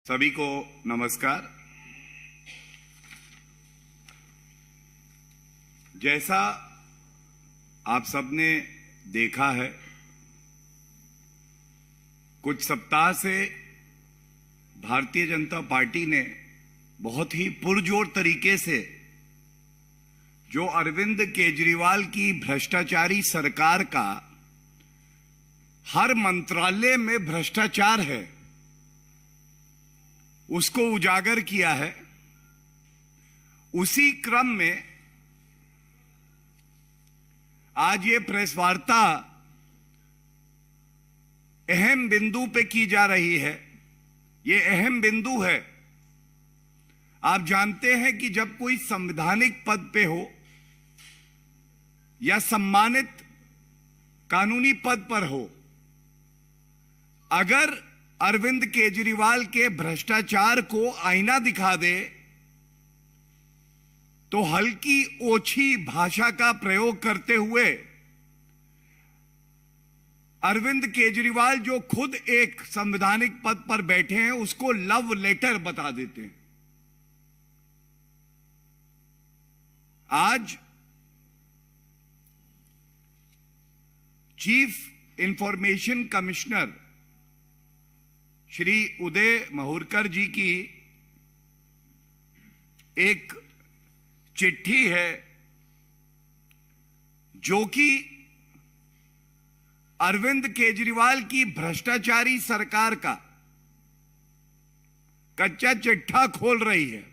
सभी को नमस्कार। जैसा आप सबने देखा है, कुछ सप्ताह से भारतीय जनता पार्टी ने बहुत ही पुरजोर तरीके से जो अरविंद केजरीवाल की भ्रष्टाचारी सरकार का हर मंत्रालय में भ्रष्टाचार है, उसको उजागर किया है। उसी क्रम में आज ये प्रेस वार्ता अहम बिंदु पे की जा रही है। ये अहम बिंदु है। आप जानते हैं कि जब कोई संवैधानिक पद पे हो या सम्मानित कानूनी पद पर हो, अगर अरविंद केजरीवाल के भ्रष्टाचार को आईना दिखा दे तो हल्की ओछी भाषा का प्रयोग करते हुए अरविंद केजरीवाल जो खुद एक संवैधानिक पद पर बैठे हैं उसको लव लेटर बता देते हैं। आज chief information commissioner Shri Uday महूरकर जी की एक चिट्ठी है जो कि अरविंद केजरीवाल की भ्रष्टाचारी सरकार का कच्चा चिट्ठा खोल रही है।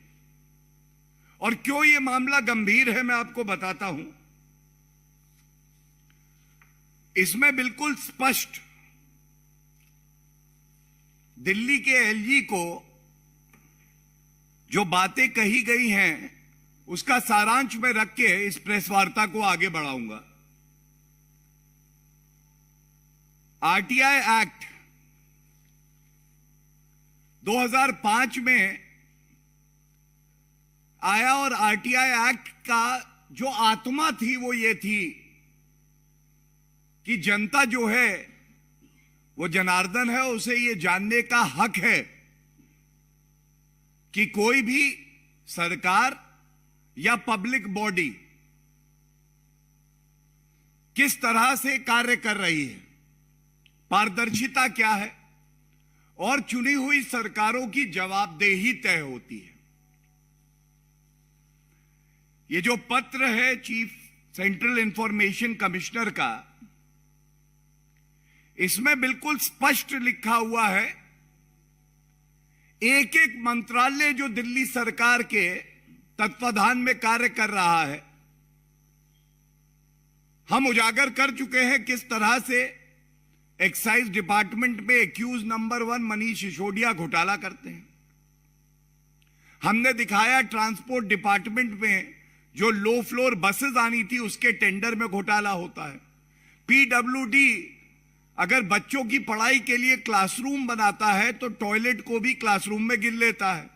और क्यों यह मामला गंभीर है मैं आपको बताता हूं। इसमें बिल्कुल स्पष्ट दिल्ली के एलजी को जो बातें कही गई हैं उसका सारांश में रख के इस प्रेस वार्ता को आगे बढ़ाऊंगा। आरटीआई एक्ट 2005 में आया और आरटीआई एक्ट का जो आत्मा थी वो ये थी कि जनता जो है वो जनार्दन है, उसे ये जानने का हक है कि कोई भी सरकार या पब्लिक बॉडी किस तरह से कार्य कर रही है, पारदर्शिता क्या है और चुनी हुई सरकारों की जवाबदेही तय होती है। ये जो पत्र है चीफ सेंट्रल इंफॉर्मेशन कमिश्नर का, इसमें बिल्कुल स्पष्ट लिखा हुआ है एक एक मंत्रालय जो दिल्ली सरकार के तत्वाधान में कार्य कर रहा है। हम उजागर कर चुके हैं किस तरह से एक्साइज डिपार्टमेंट में एक्यूज नंबर 1 मनीष सिसोदिया घोटाला करते हैं। हमने दिखाया ट्रांसपोर्ट डिपार्टमेंट में जो लो फ्लोर बसेस आनी थी उसके टेंडर में घोटाला होता है। पीडब्ल्यूडी अगर बच्चों की पढ़ाई के लिए क्लासरूम बनाता है तो टॉयलेट को भी क्लासरूम में गिन लेता है।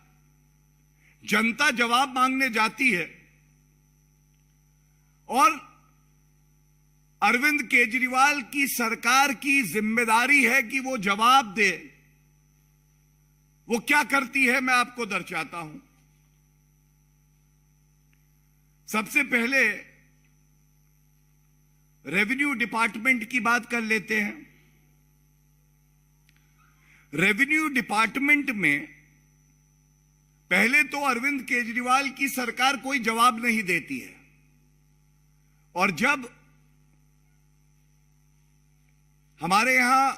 जनता जवाब मांगने जाती है और अरविंद केजरीवाल की सरकार की जिम्मेदारी है कि वो जवाब दे। वो क्या करती है मैं आपको दर्शाता हूं। सबसे पहले रेवेन्यू डिपार्टमेंट की बात कर लेते हैं। रेवेन्यू डिपार्टमेंट में पहले तो अरविंद केजरीवाल की सरकार कोई जवाब नहीं देती है और जब हमारे यहां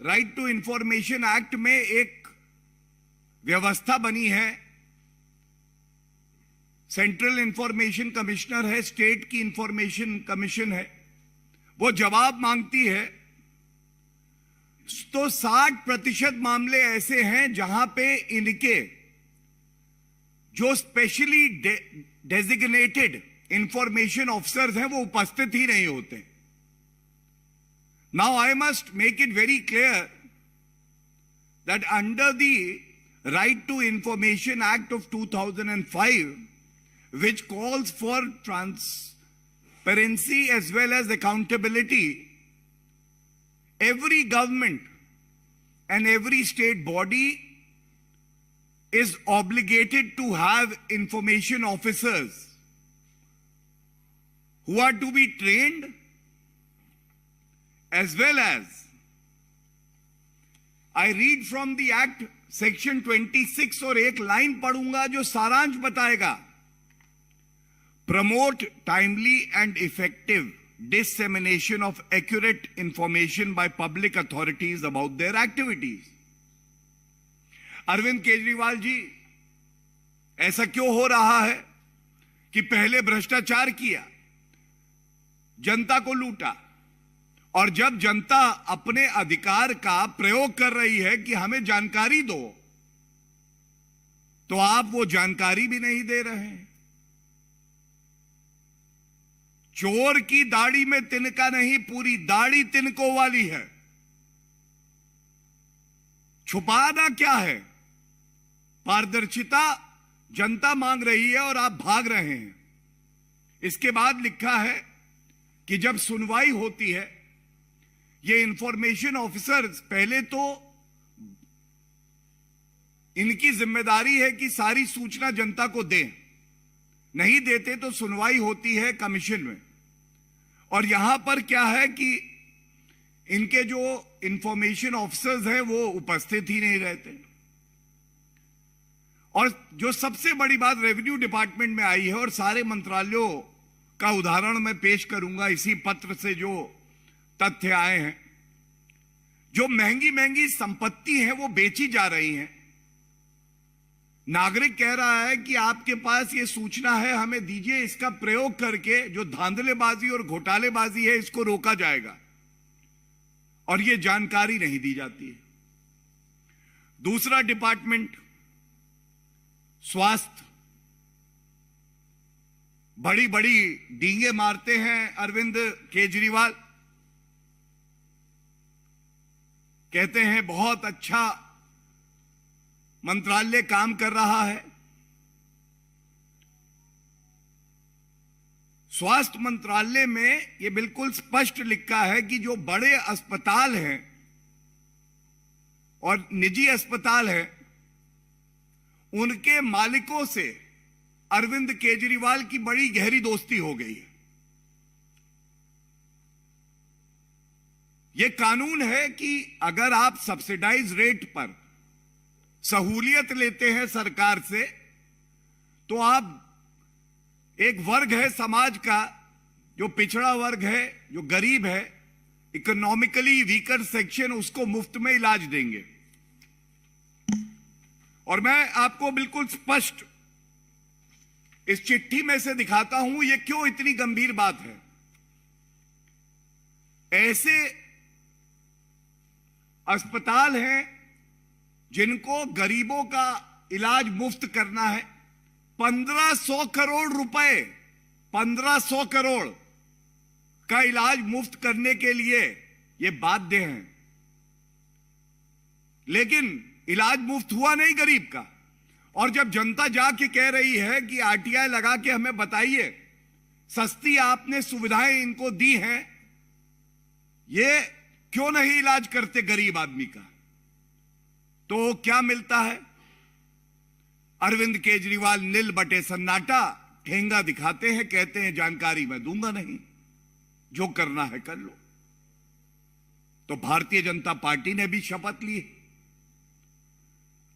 राइट टू इंफॉर्मेशन एक्ट में एक व्यवस्था बनी है, सेंट्रल इंफॉर्मेशन कमिश्नर है, स्टेट की इंफॉर्मेशन कमीशन है, वो जवाब मांगती है तो 60% मामले ऐसे हैं जहां पे इनके जो स्पेशली डेजिग्नेटेड इंफॉर्मेशन ऑफिसर्स हैं वो उपस्थित ही नहीं होते। Now I must make it very clear that under the right to information act of 2005 which calls for transparency as well as accountability, every government and every state body is obligated to have information officers who are to be trained, as well as, I read from the Act Section 26 और एक line पढ़ूंगा जो सारांश बताएगा. Promote timely and effective dissemination of accurate information by public authorities about their activities. Arvind Kejriwal ji, ऐसा क्यों हो रहा है कि पहले भ्रष्टाचार किया, जनता को लूटा, और जब जनता अपने अधिकार का प्रयोग कर रही है कि हमें जानकारी दो, तो आप वो जानकारी भी नहीं दे रहे हैं. चोर की दाढ़ी में तिनका नहीं, पूरी दाढ़ी तिनकों वाली है. छुपाना क्या है? पारदर्शिता जनता मांग रही है और आप भाग रहे हैं. इसके बाद लिखा है कि जब सुनवाई होती है, ये इंफॉर्मेशन ऑफिसर्स, पहले तो इनकी जिम्मेदारी है कि सारी सूचना जनता को दें, नहीं देते तो सुनवाई होती है कमीशन में. और यहां पर क्या है कि इनके जो इंफॉर्मेशन ऑफिसर्स हैं वो उपस्थित ही नहीं रहते. और जो सबसे बड़ी बात रेवेन्यू डिपार्टमेंट में आई है, और सारे मंत्रालयों का उदाहरण मैं पेश करूंगा इसी पत्र से जो तथ्य आए हैं, जो महंगी महंगी संपत्ति है वो बेची जा रही है. नागरिक कह रहा है कि आपके पास ये सूचना है, हमें दीजिए, इसका प्रयोग करके जो धांधलेबाजी और घोटालेबाजी है इसको रोका जाएगा, और ये जानकारी नहीं दी जाती है. दूसरा डिपार्टमेंट, स्वास्थ्य, बड़ी बड़ी डींगे मारते हैं अरविंद केजरीवाल, कहते हैं बहुत अच्छा मंत्रालय काम कर रहा है. स्वास्थ्य मंत्रालय में यह बिल्कुल स्पष्ट लिखा है कि जो बड़े अस्पताल हैं और निजी अस्पताल हैं, उनके मालिकों से अरविंद केजरीवाल की बड़ी गहरी दोस्ती हो गई है. यह कानून है कि अगर आप सब्सिडाइज रेट पर सहूलियत लेते हैं सरकार से, तो आप, एक वर्ग है समाज का जो पिछड़ा वर्ग है, जो गरीब है, इकोनॉमिकली वीकर सेक्शन, उसको मुफ्त में इलाज देंगे. और मैं आपको बिल्कुल स्पष्ट इस चिट्ठी में से दिखाता हूं ये क्यों इतनी गंभीर बात है. ऐसे अस्पताल हैं जिनको गरीबों का इलाज मुफ्त करना है. 1500 करोड़ रुपए, 1500 करोड़ का इलाज मुफ्त करने के लिए ये बाध्य हैं, लेकिन इलाज मुफ्त हुआ नहीं गरीब का. और जब जनता जाके कह रही है कि आरटीआई लगा के हमें बताइए, सस्ती आपने सुविधाएं इनको दी हैं, ये क्यों नहीं इलाज करते गरीब आदमी का, तो क्या मिलता है? अरविंद केजरीवाल नील बटे सन्नाटा, ठेंगा दिखाते हैं, कहते हैं जानकारी मैं दूंगा नहीं, जो करना है कर लो. तो भारतीय जनता पार्टी ने भी शपथ ली.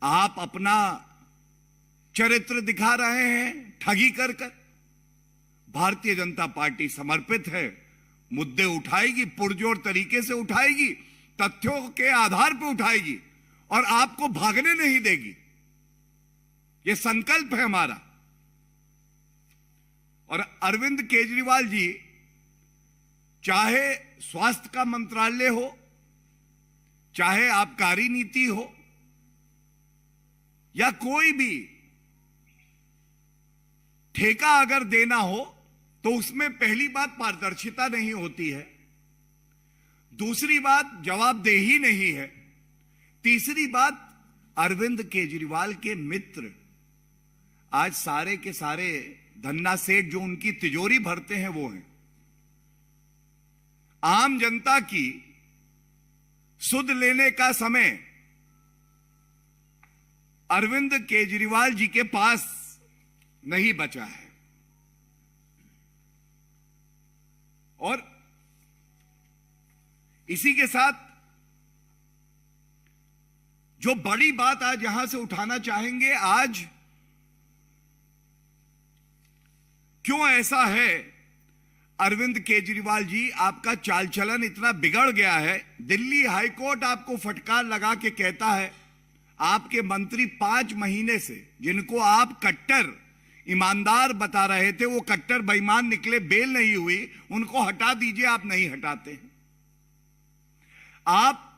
आप अपना चरित्र दिखा रहे हैं ठगी कर कर. भारतीय जनता पार्टी समर्पित है, मुद्दे उठाएगी, पुरजोर तरीके से उठाएगी, तथ्यों के आधार पर उठाएगी, और आपको भागने नहीं देगी. यह संकल्प है हमारा. और अरविंद केजरीवाल जी, चाहे स्वास्थ्य का मंत्रालय हो, चाहे आबकारी नीति हो, या कोई भी ठेका अगर देना हो, तो उसमें पहली बात पारदर्शिता नहीं होती है, दूसरी बात जवाबदेही नहीं है, तीसरी बात अरविंद केजरीवाल के मित्र आज सारे के सारे धन्ना सेठ जो उनकी तिजोरी भरते हैं वो हैं. आम जनता की सुध लेने का समय अरविंद केजरीवाल जी के पास नहीं बचा है। और इसी के साथ जो बड़ी बात आज यहां से उठाना चाहेंगे, आज क्यों ऐसा है अरविंद केजरीवाल जी, आपका चाल चलन इतना बिगड़ गया है। दिल्ली हाईकोर्ट आपको फटकार लगा के कहता है आपके मंत्री 5 महीने से, जिनको आप कट्टर ईमानदार बता रहे थे, वो कट्टर बेईमान निकले, बेल नहीं हुई, उनको हटा दीजिए, आप नहीं हटाते। आप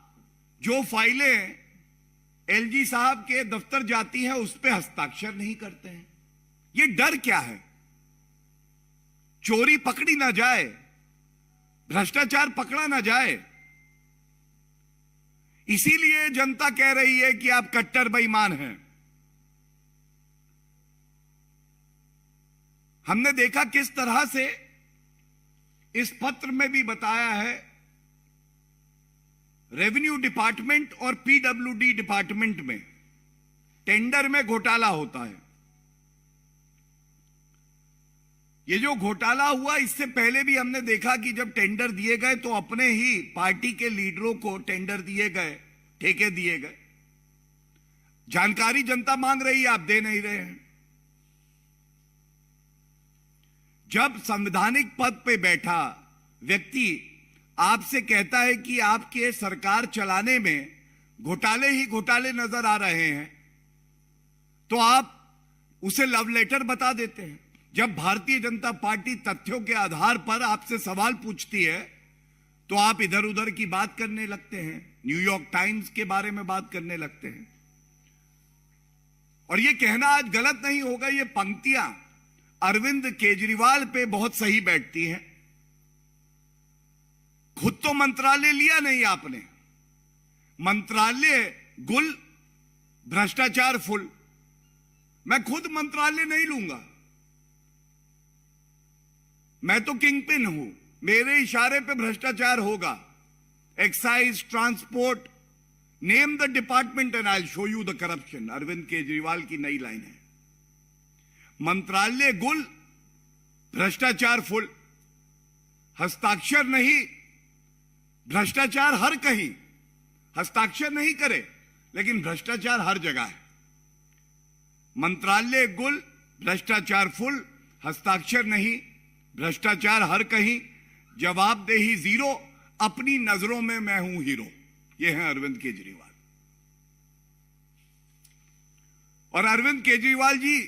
जो फाइलें एलजी साहब के दफ्तर जाती हैं उस पर हस्ताक्षर नहीं करते हैं। ये डर क्या है? चोरी पकड़ी ना जाए, भ्रष्टाचार पकड़ा ना जाए, इसीलिए जनता कह रही है कि आप कट्टर बेईमान हैं। हमने देखा किस तरह से इस पत्र में भी बताया है, रेवेन्यू डिपार्टमेंट और पीडब्ल्यूडी डिपार्टमेंट में टेंडर में घोटाला होता है। ये जो घोटाला हुआ, इससे पहले भी हमने देखा कि जब टेंडर दिए गए तो अपने ही पार्टी के लीडरों को टेंडर दिए गए, ठेके दिए गए। जानकारी जनता मांग रही है, आप दे नहीं रहे हैं। जब संवैधानिक पद पे बैठा व्यक्ति आपसे कहता है कि आपके सरकार चलाने में घोटाले ही घोटाले नजर आ रहे हैं, तो आप उसे लव लेटर बता देते हैं। जब भारतीय जनता पार्टी तथ्यों के आधार पर आपसे सवाल पूछती है तो आप इधर उधर की बात करने लगते हैं, न्यूयॉर्क टाइम्स के बारे में बात करने लगते हैं। और ये कहना आज गलत नहीं होगा, ये पंक्तियां अरविंद केजरीवाल पे बहुत सही बैठती हैं। खुद तो मंत्रालय लिया नहीं आपने, मंत्रालय गुल, भ्रष्टाचार फुल। मैं खुद मंत्रालय नहीं लूंगा, मैं तो किंगपिन हूं, मेरे इशारे पे भ्रष्टाचार होगा। Excise, transport, name the department and I will show you the corruption, Arvind Kejriwal की नई लाइन है। मंत्रालय गुल, भ्रष्टाचार फुल, हस्ताक्षर नहीं, भ्रष्टाचार हर कहीं। हस्ताक्षर नहीं करे लेकिन भ्रष्टाचार हर जगह है। मंत्रालय गुल, भ्रष्टाचार फुल, हस्ताक्षर नहीं, भ्रष्टाचार हर कहीं, जवाबदेही जीरो, अपनी नजरों में मैं हूं हीरो। यह है अरविंद केजरीवाल। और अरविंद केजरीवाल जी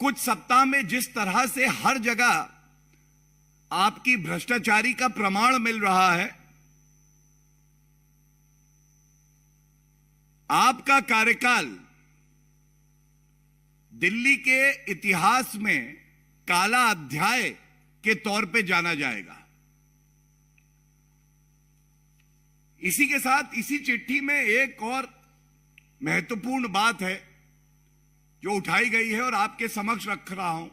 कुछ सप्ताह में जिस तरह से हर जगह आपकी भ्रष्टाचारी का प्रमाण मिल रहा है, आपका कार्यकाल दिल्ली के इतिहास में काला अध्याय के तौर पे जाना जाएगा। इसी के साथ इसी चिट्ठी में एक और महत्वपूर्ण बात है जो उठाई गई है और आपके समक्ष रख रहा हूं।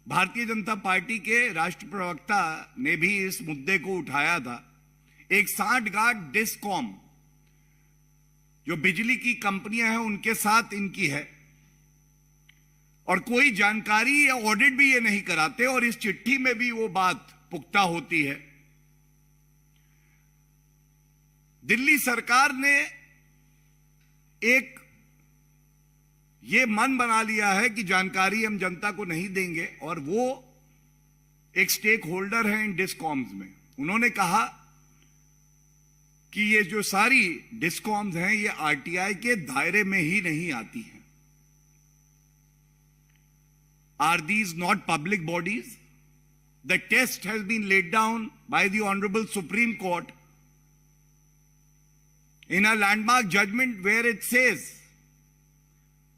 भारतीय जनता पार्टी के राष्ट्रीय प्रवक्ता ने भी इस मुद्दे को उठाया था। एक सांठगांठ डिस्कॉम, जो बिजली की कंपनियां हैं, उनके साथ इनकी है और कोई जानकारी या ऑडिट भी ये नहीं कराते, और इस चिट्ठी में भी वो बात पुख्ता होती है। दिल्ली सरकार ने एक ये मन बना लिया है कि जानकारी हम जनता को नहीं देंगे, और वो एक स्टेक होल्डर है इन डिस्कॉम्स में। उन्होंने कहा कि ये जो सारी डिस्कॉम्स हैं ये आरटीआई के दायरे में ही नहीं आती हैं। Are these not public bodies? The test has been laid down by the Honorable Supreme Court in a landmark judgment where it says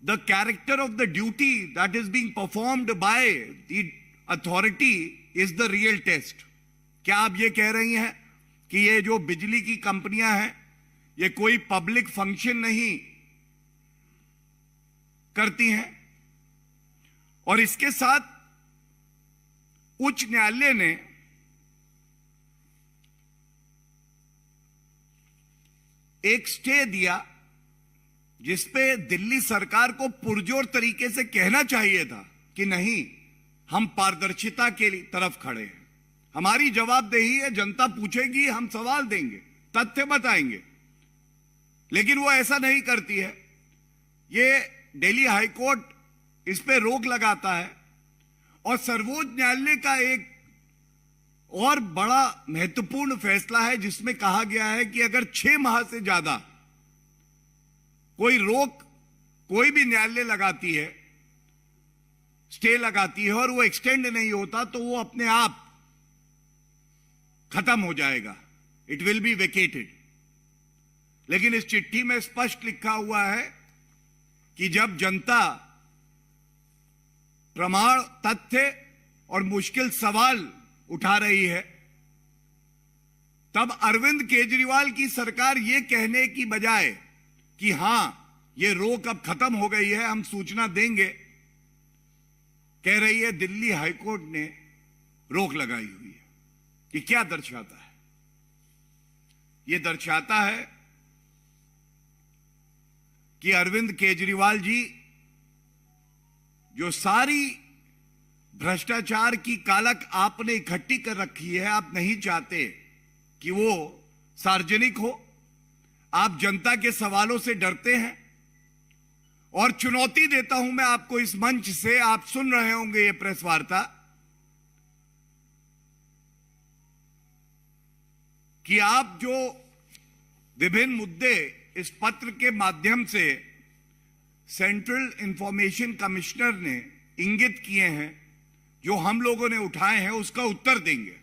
the character of the duty that is being performed by the authority is the real test. क्या आप ये कह रही हैं कि ये जो बिजली की कंपनियां हैं ये कोई पब्लिक फंक्शन नहीं करती हैं? और इसके साथ उच्च न्यायालय ने एक स्टे दिया जिसपे दिल्ली सरकार को पुरजोर तरीके से कहना चाहिए था कि नहीं, हम पारदर्शिता के तरफ खड़े हैं, हमारी जवाबदेही है, जनता पूछेगी, हम सवाल देंगे, तथ्य बताएंगे। लेकिन वो ऐसा नहीं करती है। ये दिल्ली हाईकोर्ट इस पे रोक लगाता है। और सर्वोच्च न्यायालय का एक और बड़ा महत्वपूर्ण फैसला है जिसमें कहा गया है कि अगर 6 माह से ज्यादा कोई रोक कोई भी न्यायालय लगाती है, स्टे लगाती है, और वो एक्सटेंड नहीं होता तो वो अपने आप खत्म हो जाएगा, इट विल बी वेकेटेड। लेकिन इस चिट्ठी में स्पष्ट लिखा हुआ है कि जब जनता प्रमाण, तथ्य और मुश्किल सवाल उठा रही है, तब अरविंद केजरीवाल की सरकार ये कहने की बजाय कि हां ये रोक अब खत्म हो गई है, हम सूचना देंगे, कह रही है दिल्ली हाईकोर्ट ने रोक लगाई हुई है। ये क्या दर्शाता है? ये दर्शाता है कि अरविंद केजरीवाल जी जो सारी भ्रष्टाचार की कालक आपने इकट्ठी कर रखी है, आप नहीं चाहते कि वो सार्वजनिक हो। आप जनता के सवालों से डरते हैं। और चुनौती देता हूं मैं आपको इस मंच से, आप सुन रहे होंगे ये प्रेस वार्ता, कि आप जो विभिन्न मुद्दे इस पत्र के माध्यम से सेंट्रल इंफॉर्मेशन कमिश्नर ने इंगित किए हैं, जो हम लोगों ने उठाए हैं, उसका उत्तर देंगे।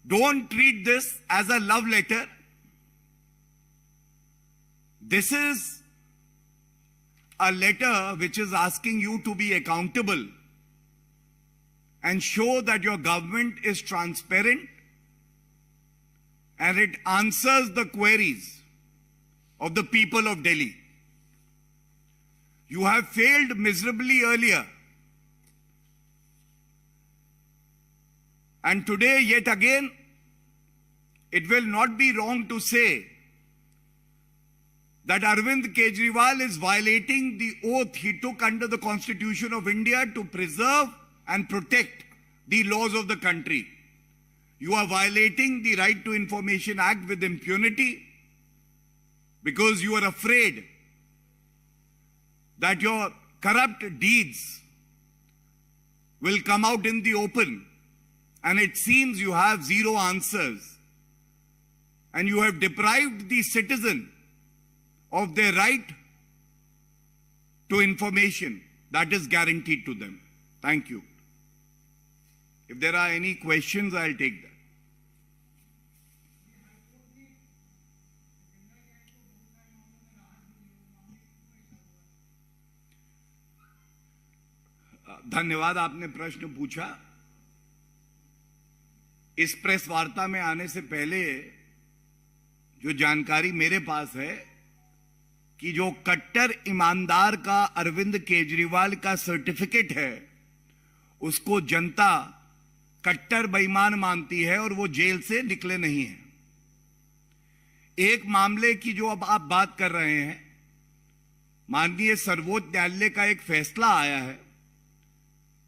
Don't treat this as a love letter. This is a letter which is asking you to be accountable and show that your government is transparent and it answers the queries of the people of Delhi. You have failed miserably earlier, and today yet again it will not be wrong to say that Arvind Kejriwal is violating the oath he took under the Constitution of India to preserve and protect the laws of the country. You are violating the Right to Information Act with impunity because you are afraid that your corrupt deeds will come out in the open, and it seems you have zero answers, and you have deprived the citizen of their right to information that is guaranteed to them. Thank you. If there are any questions, I'll take that. धन्यवाद, आपने प्रश्न पूछा। इस press वार्ता में आने से पहले जो जानकारी मेरे पास है कि जो कट्टर ईमानदार का अरविंद केजरीवाल का सर्टिफिकेट है, उसको जनता कट्टर बेईमान मानती है और वो जेल से निकले नहीं है। एक मामले की जो अब आप बात कर रहे हैं, माननीय सर्वोच्च न्यायालय का एक फैसला आया है,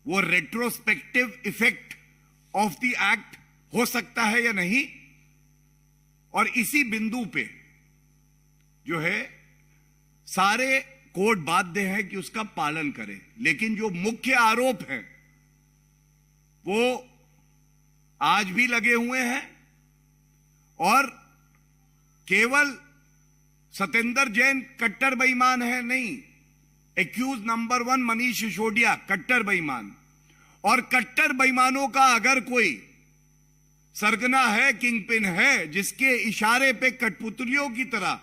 वो retrospective effect of the act हो सकता है या नहीं, और इसी बिंदु पे जो है सारे कोर्ट बाध्य हैं कि उसका पालन करें। लेकिन जो मुख्य आरोप है वो आज भी लगे हुए हैं, और केवल सत्येंद्र जैन कट्टर बेईमान है नहीं, एक्यूज नंबर 1 मनीष सिसोदिया कट्टर बेईमान। और कट्टर बेईमानों का अगर कोई सरगना है, किंगपिन है, जिसके इशारे पे कठपुतलियों की तरह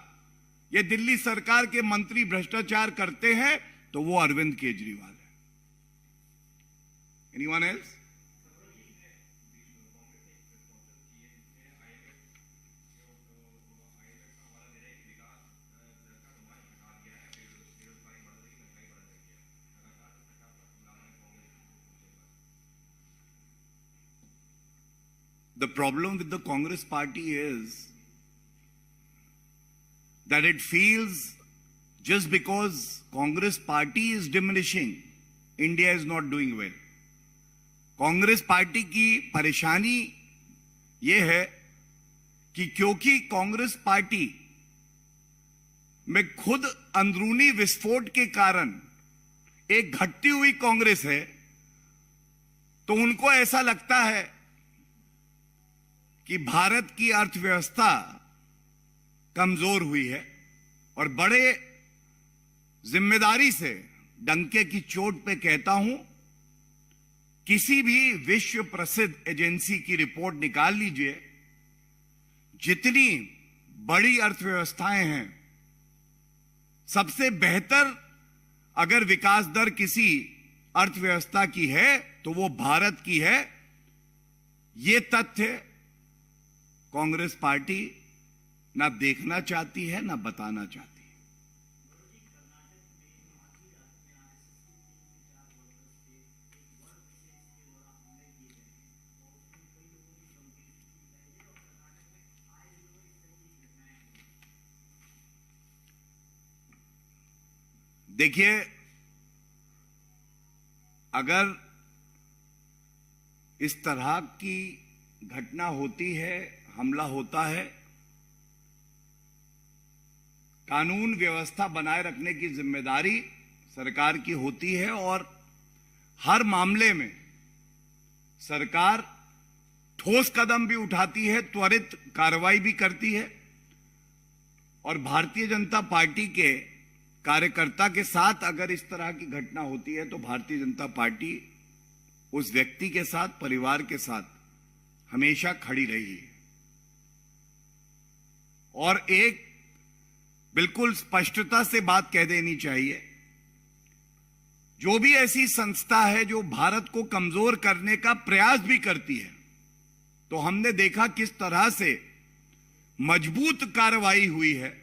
ये दिल्ली सरकार के मंत्री भ्रष्टाचार करते हैं, तो वो अरविंद केजरीवाल है। Anyone else? The problem with the Congress party is that it feels just because Congress party is diminishing, India is not doing well. Congress party की परेशानी यह है कि क्योंकि कांग्रेस पार्टी में खुद अंदरूनी विस्फोट के कारण एक घटती हुई कांग्रेस है, तो उनको ऐसा लगता है कि भारत की अर्थव्यवस्था कमजोर हुई है। और बड़े जिम्मेदारी से डंके की चोट पे कहता हूं, किसी भी विश्व प्रसिद्ध एजेंसी की रिपोर्ट निकाल लीजिए, जितनी बड़ी अर्थव्यवस्थाएं हैं, सबसे बेहतर अगर विकास दर किसी अर्थव्यवस्था की है तो वो भारत की है। ये तथ्य कांग्रेस पार्टी ना देखना चाहती है, ना बताना चाहती है। देखिए, अगर इस तरह की घटना होती है, हमला होता है, कानून व्यवस्था बनाए रखने की जिम्मेदारी सरकार की होती है और हर मामले में सरकार ठोस कदम भी उठाती है, त्वरित कार्रवाई भी करती है। और भारतीय जनता पार्टी के कार्यकर्ता के साथ अगर इस तरह की घटना होती है तो भारतीय जनता पार्टी उस व्यक्ति के साथ, परिवार के साथ हमेशा खड़ी रही है। और एक बिल्कुल स्पष्टता से बात कह देनी चाहिए, जो भी ऐसी संस्था है जो भारत को कमजोर करने का प्रयास भी करती है, तो हमने देखा किस तरह से मजबूत कार्रवाई हुई है।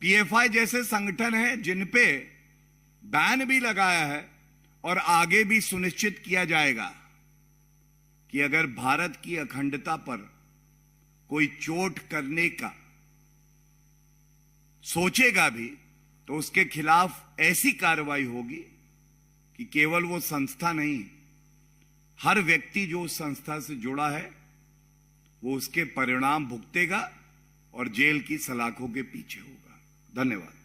पीएफआई जैसे संगठन है जिन पे बैन भी लगाया है और आगे भी सुनिश्चित किया जाएगा कि अगर भारत की अखंडता पर कोई चोट करने का सोचेगा भी तो उसके खिलाफ ऐसी कार्रवाई होगी कि केवल वो संस्था नहीं, हर व्यक्ति जो उस संस्था से जुड़ा है वो उसके परिणाम भुगतेगा और जेल की सलाखों के पीछे होगा। धन्यवाद।